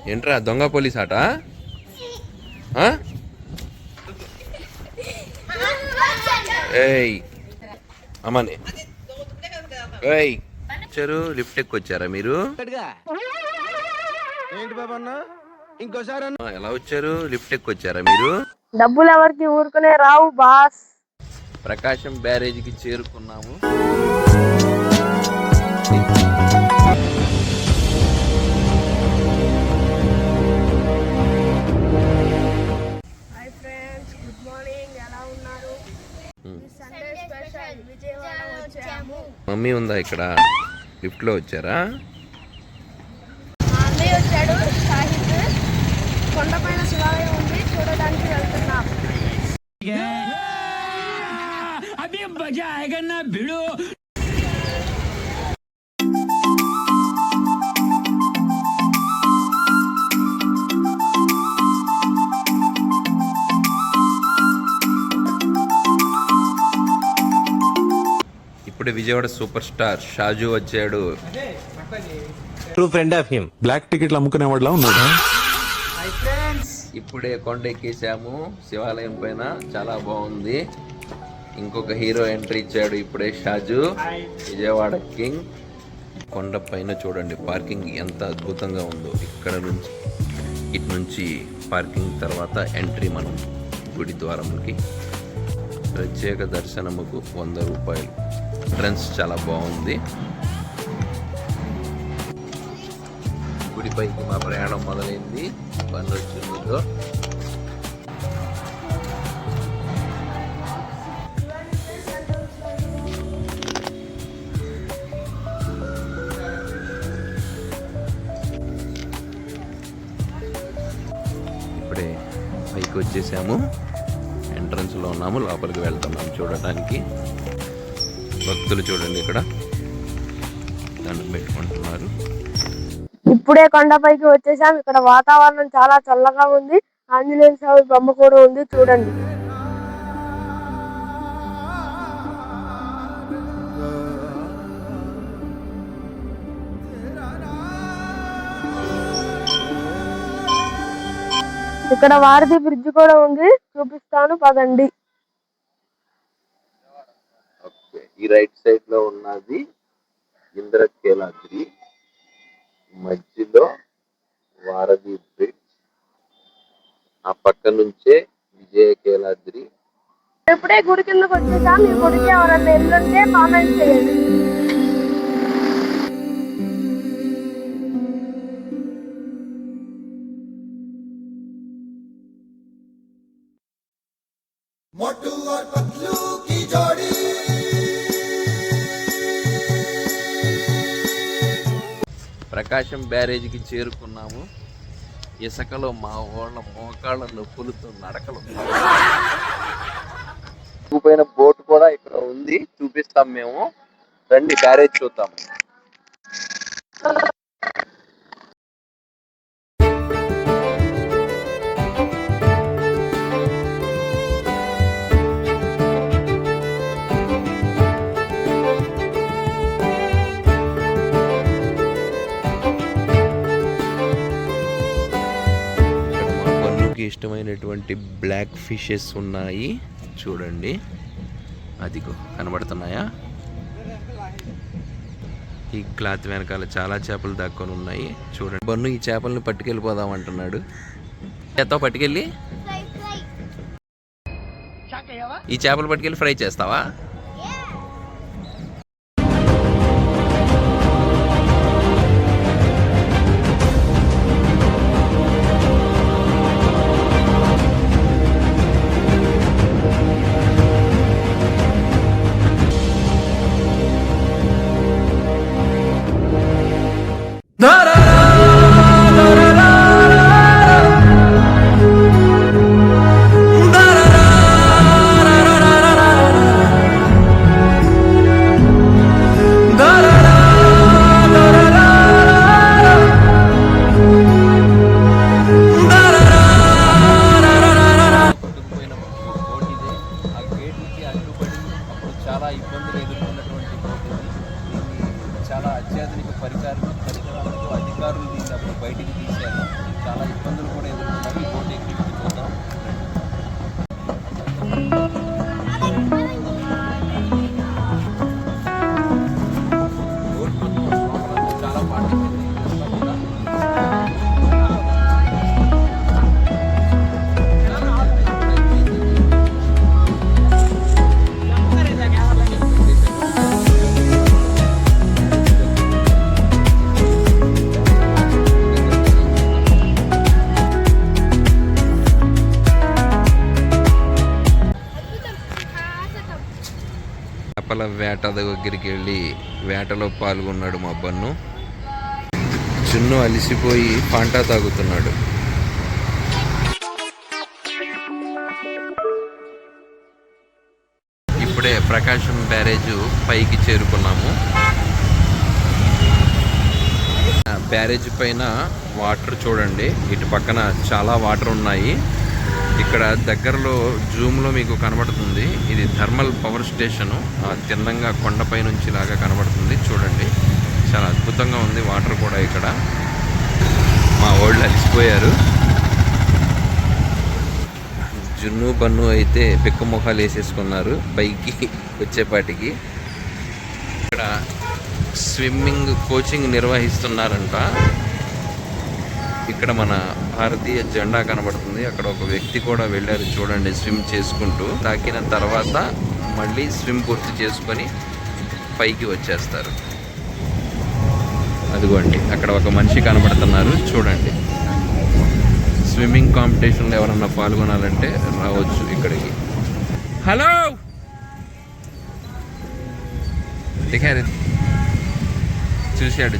ఏంట్రా దొంగ పోలీస్ ఆట? ఏయ్ అమ్మని ఏయ్ వచ్చారు, లిఫ్ట్ ఎక్కి వచ్చారా మీరు? ఏంటి బాబా అన్న ఇంకోసారి ఎలా వచ్చారు? లిఫ్ట్ ఎక్కి వచ్చారా మీరు? డబ్బులు ఎవరికి ఊరుకునే రావు బాస్. ప్రకాశం బ్యారేజీకి చేరుకున్నాము. Hi friends, good morning. ఎలా ఉన్నారు? సండే స్పెషల్ విజయవాడ వచ్చాము. మమ్మీ ఉందా ఇక్కడ? లిఫ్ట్ లో వచ్చారా? మా అన్నయ్య వచ్చాడు, షాహిద్. కొండపైన శివాలయం ఉంది, చూడడానికి వెళ్తున్నాం. ఇప్పుడు విజయవాడ సూపర్ స్టార్ షాజు వచ్చాడు. True friend of him. Black టికెట్లు అమ్ముకునేవాడులా ఉన్నాడు. ఇప్పుడే కొండ ఎక్కేసాము శివాలయం పైన, చాలా బాగుంది. ఇంకొక హీరో ఎంట్రీ ఇచ్చాడు ఇప్పుడే, షాజు విజయవాడ కింగ్. కొండ పైన చూడండి పార్కింగ్ ఎంత అద్భుతంగా ఉందో. ఇక్కడ నుంచి ఇటు నుంచి పార్కింగ్, తర్వాత ఎంట్రీ మనం గుడి ద్వారంకి. ప్రత్యేక దర్శనముకు 100 రూపాయలు. ఎంట్రన్స్ చాలా బాగుంది. గుడిపైకి మా ప్రయాణం మొదలైంది. బండి వచ్చిందో ఇప్పుడే పైకి వచ్చేసాము. ఎంట్రన్స్ లో ఉన్నాము, లోపలికి వెళ్తున్నాము చూడటానికి. భక్తులు చూడండి ఇక్కడ దండం పెట్టుకుంటున్నారు. ఇప్పుడే కొండపైకి వచ్చేసాం. ఇక్కడ వాతావరణం చాలా చల్లగా ఉంది. ఆంజనేయ స్వామి బొమ్మ కూడా ఉంది, చూడండి. ఇక్కడ వారధి బ్రిడ్జ్ కూడా ఉంది, చూపిస్తాను పదండి. ఈ రైట్ సైడ్ లో ఉన్నది ఇంద్రకీలాద్రి, మధ్యలో వారధి బ్రిడ్జ్, ఆ పక్క నుంచే విజయకీలాద్రి. ఇప్పుడే గుడి కిందకు వచ్చేసాం. ఈ గుడికి ఎవరన్నా ఎల్లుంటే కామెంట్ చేయండి. ప్రకాశం బ్యారేజీకి చేరుకున్నాము. ఇసుకలో మా వాళ్ళ మోకాళ్ళ నొప్పులతో నడకలు. పైన బోట్ కూడా ఇక్కడ ఉంది, చూపిస్తాం మేము. రండి బ్యారేజ్ చూద్దాం. ఇష్టమైనటువంటి బ్లాక్ ఫిషెస్ ఉన్నాయి చూడండి. అదిగో కనబడుతున్నాయా? ఈ క్లాత్ వెనకాల చాలా చేపలు దాక్కొని ఉన్నాయి చూడండి. బన్ను ఈ చేపలను పట్టుకెళ్ళిపోదాం అంటున్నాడు. చేత్తో పట్టుకెళ్ళి ఈ చేపలు పట్టుకెళ్ళి ఫ్రై చేస్తావా? చాలా ఇబ్బందులు కూడా ఎదుర్కొన్నారు ఈ బోట్ ఎక్కి చూద్దాం. బోట్ మొత్తం లోపలంతా చాలా పాడైపోయింది. చేపల వేట దగ్గరికి వెళ్ళి వేటలో పాల్గొన్నాడు మా బన్ను. చున్ను అలిసిపోయి పాంటా తాగుతున్నాడు. ఇప్పుడే ప్రకాశం బ్యారేజ్ పైకి చేరుకున్నాము. బ్యారేజ్ పైన వాటర్ చూడండి, ఇటు పక్కన చాలా వాటర్ ఉన్నాయి. ఇక్కడ దగ్గరలో జూమ్లో మీకు కనబడుతుంది, ఇది థర్మల్ పవర్ స్టేషను. తిన్నంగా కొండపై నుంచి లాగా కనబడుతుంది చూడండి. చాలా అద్భుతంగా ఉంది వాటర్ కూడా. ఇక్కడ మా వాళ్ళు అలిసిపోయారు. జున్ను బన్ను అయితే పిక్క ముఖాలు వేసేసుకున్నారు పైకి వచ్చేపాటికి. ఇక్కడ స్విమ్మింగ్ కోచింగ్ నిర్వహిస్తున్నారంట. ఇక్కడ మన భారతీయ జెండా కనబడుతుంది. అక్కడ ఒక వ్యక్తి కూడా వెళ్ళారు చూడండి స్విమ్ చేసుకుంటూ. తాకిన తర్వాత మళ్ళీ స్విమ్ పూర్తి చేసుకొని పైకి వచ్చేస్తారు. అదిగోండి అక్కడ ఒక మనిషి కనబడుతున్నారు చూడండి. స్విమ్మింగ్ కాంపిటీషన్లో ఎవరన్నా పాల్గొనాలంటే రావచ్చు ఇక్కడికి. హలో దిగారు, చూశాడు